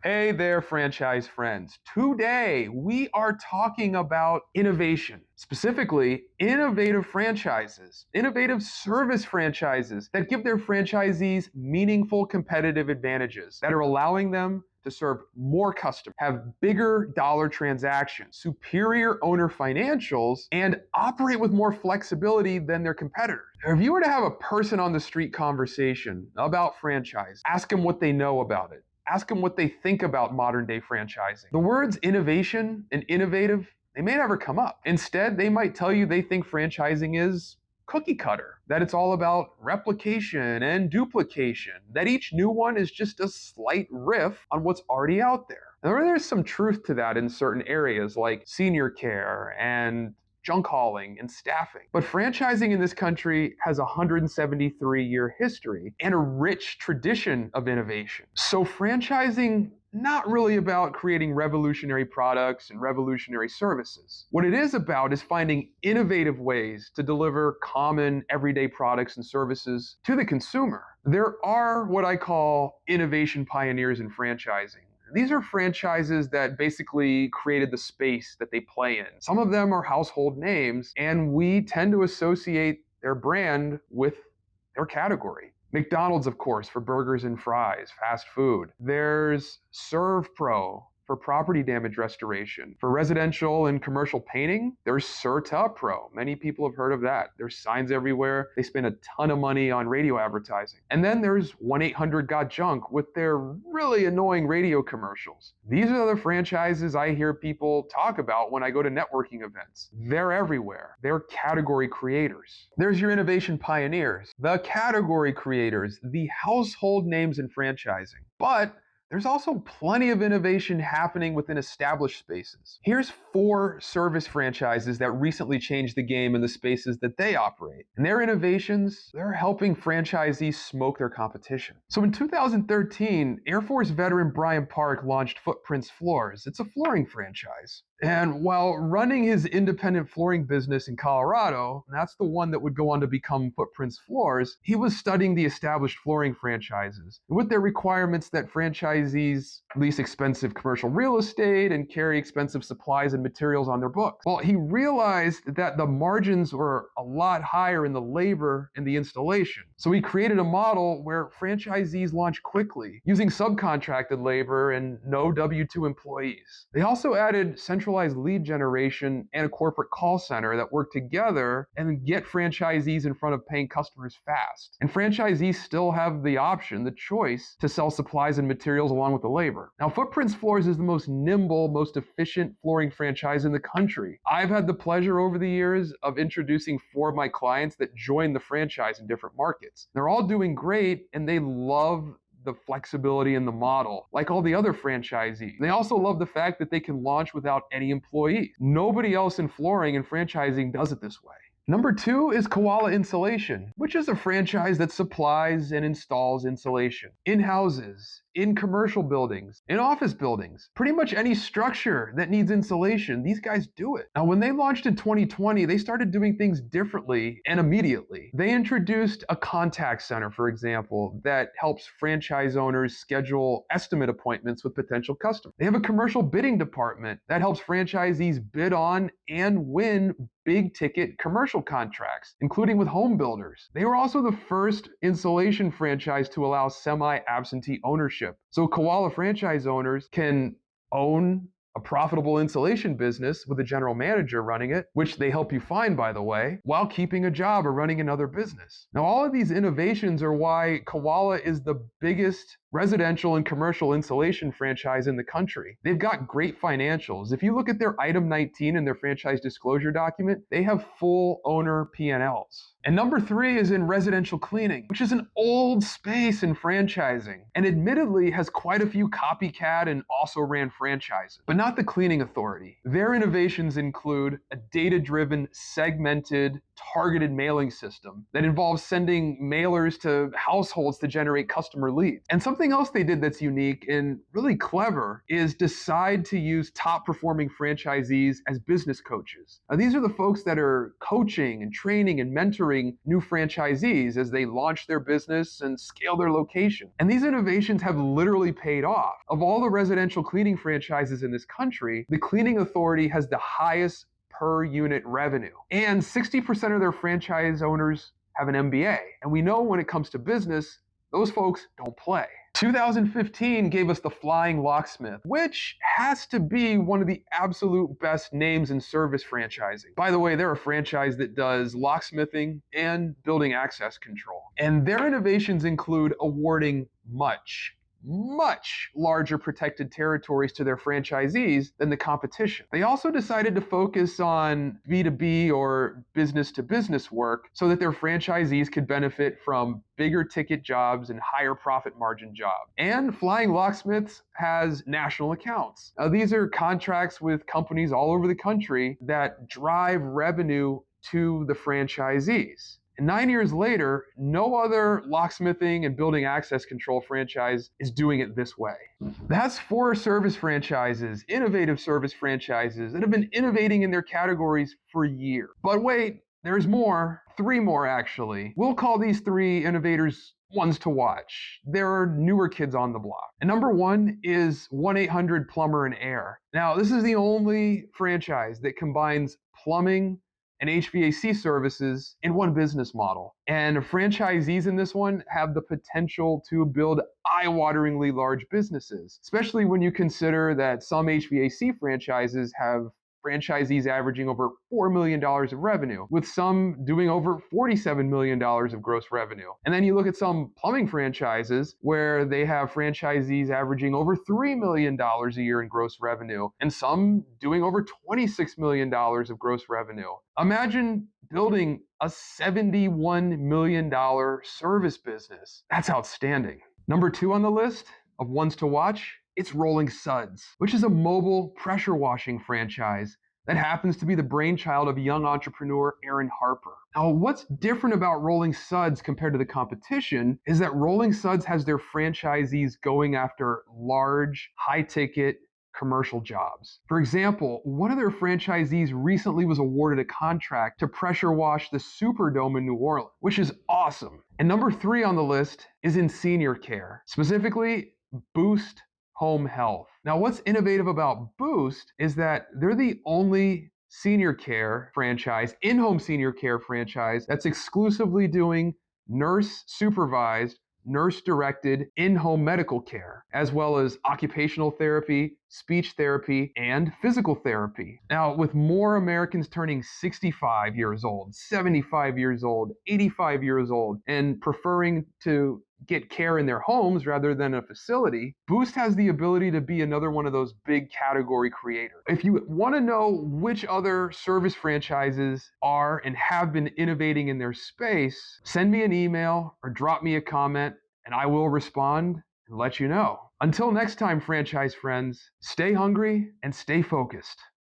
Hey there, franchise friends. Today, we are talking about innovation, specifically innovative franchises, innovative service franchises that give their franchisees meaningful competitive advantages that are allowing them to serve more customers, have bigger dollar transactions, superior owner financials, and operate with more flexibility than their competitors. If you were to have a person on the street conversation about franchise, ask them what they know about it. Ask them what they think about modern day franchising. The words innovation and innovative, they may never come up. Instead, they might tell you they think franchising is cookie cutter, that it's all about replication and duplication, that each new one is just a slight riff on what's already out there. Now, there's some truth to that in certain areas like senior care and junk hauling and staffing. But franchising in this country has a 173-year history and a rich tradition of innovation. So franchising, not really about creating revolutionary products and revolutionary services. What it is about is finding innovative ways to deliver common everyday products and services to the consumer. There are what I call innovation pioneers in franchising. These are franchises that basically created the space that they play in. Some of them are household names, and we tend to associate their brand with their category. McDonald's, of course, for burgers and fries, fast food. There's ServPro for property damage restoration. For residential and commercial painting, there's CertaPro. Many people have heard of that. There's signs everywhere. They spend a ton of money on radio advertising. And then there's 1-800-GOT-JUNK with their really annoying radio commercials. These are the franchises I hear people talk about when I go to networking events. They're everywhere. They're category creators. There's your innovation pioneers, the category creators, the household names in franchising. But there's also plenty of innovation happening within established spaces. Here's 4 service franchises that recently changed the game in the spaces that they operate. And their innovations, they're helping franchisees smoke their competition. So in 2013, Air Force veteran Brian Park launched Footprints Floors. It's a flooring franchise. And while running his independent flooring business in Colorado, that's the one that would go on to become Footprints Floors, he was studying the established flooring franchises with their requirements that franchisees lease expensive commercial real estate and carry expensive supplies and materials on their books. Well, he realized that the margins were a lot higher in the labor and the installation. So he created a model where franchisees launch quickly using subcontracted labor and no W-2 employees. They also added centralized lead generation and a corporate call center that work together and get franchisees in front of paying customers fast. And franchisees still have the option, the choice, to sell supplies and materials along with the labor. Now, Footprints Floors is the most nimble, most efficient flooring franchise in the country. I've had the pleasure over the years of introducing 4 of my clients that joined the franchise in different markets. They're all doing great, and they love the flexibility in the model, like all the other franchisees. They also love the fact that they can launch without any employees. Nobody else in flooring and franchising does it this way. Number 2 is Koala Insulation, which is a franchise that supplies and installs insulation in houses, in commercial buildings, in office buildings. Pretty much any structure that needs insulation, these guys do it. Now, when they launched in 2020, they started doing things differently and immediately. They introduced a contact center, for example, that helps franchise owners schedule estimate appointments with potential customers. They have a commercial bidding department that helps franchisees bid on and win big ticket commercial contracts, including with home builders. They were also the first insulation franchise to allow semi-absentee ownership. So Koala franchise owners can own a profitable insulation business with a general manager running it, which they help you find, by the way, while keeping a job or running another business. Now, all of these innovations are why Koala is the biggest residential and commercial insulation franchise in the country. They've got great financials. If you look at their item 19 in their franchise disclosure document, they have full owner P&Ls. And number 3 is in residential cleaning, which is an old space in franchising, and admittedly has quite a few copycat and also ran franchises, but not the cleaning authority. Their innovations include a data-driven, segmented, targeted mailing system that involves sending mailers to households to generate customer leads. And something Something else they did that's unique and really clever is decide to use top performing franchisees as business coaches. Now, these are the folks that are coaching and training and mentoring new franchisees as they launch their business and scale their location. And these innovations have literally paid off. Of all the residential cleaning franchises in this country, the Cleaning Authority has the highest per unit revenue. And 60% of their franchise owners have an MBA. And we know when it comes to business, those folks don't play. 2015 gave us the Flying Locksmith, which has to be one of the absolute best names in service franchising. By the way, they're a franchise that does locksmithing and building access control. And their innovations include awarding much larger protected territories to their franchisees than the competition. They also decided to focus on B2B or business to business work so that their franchisees could benefit from bigger ticket jobs and higher profit margin jobs. And Flying Locksmiths has national accounts. Now, these are contracts with companies all over the country that drive revenue to the franchisees. And 9 years later, no other locksmithing and building access control franchise is doing it this way. That's 4 service franchises, innovative service franchises that have been innovating in their categories for years. But wait, there's more, 3 more actually. We'll call these 3 innovators ones to watch. There are newer kids on the block. And number 1 is 1-800 Plumber and Air. Now, this is the only franchise that combines plumbing and HVAC services in one business model. And franchisees in this one have the potential to build eye-wateringly large businesses, especially when you consider that some HVAC franchises have franchisees averaging over $4 million of revenue, with some doing over $47 million of gross revenue. And then you look at some plumbing franchises where they have franchisees averaging over $3 million a year in gross revenue, and some doing over $26 million of gross revenue. Imagine building a $71 million service business. That's outstanding. Number 2 on the list of ones to watch, it's Rolling Suds, which is a mobile pressure washing franchise that happens to be the brainchild of young entrepreneur Aaron Harper. Now, what's different about Rolling Suds compared to the competition is that Rolling Suds has their franchisees going after large, high-ticket commercial jobs. For example, one of their franchisees recently was awarded a contract to pressure wash the Superdome in New Orleans, which is awesome. And number 3 on the list is in senior care, specifically Boost Home Health. Now, what's innovative about Boost is that they're the only senior care franchise, in-home senior care franchise, that's exclusively doing nurse-supervised, nurse-directed in-home medical care, as well as occupational therapy, speech therapy, and physical therapy. Now, with more Americans turning 65 years old, 75 years old, 85 years old, and preferring to get care in their homes rather than a facility, Boost has the ability to be another one of those big category creators. If you want to know which other service franchises are and have been innovating in their space, send me an email or drop me a comment and I will respond and let you know. Until next time, franchise friends, stay hungry and stay focused.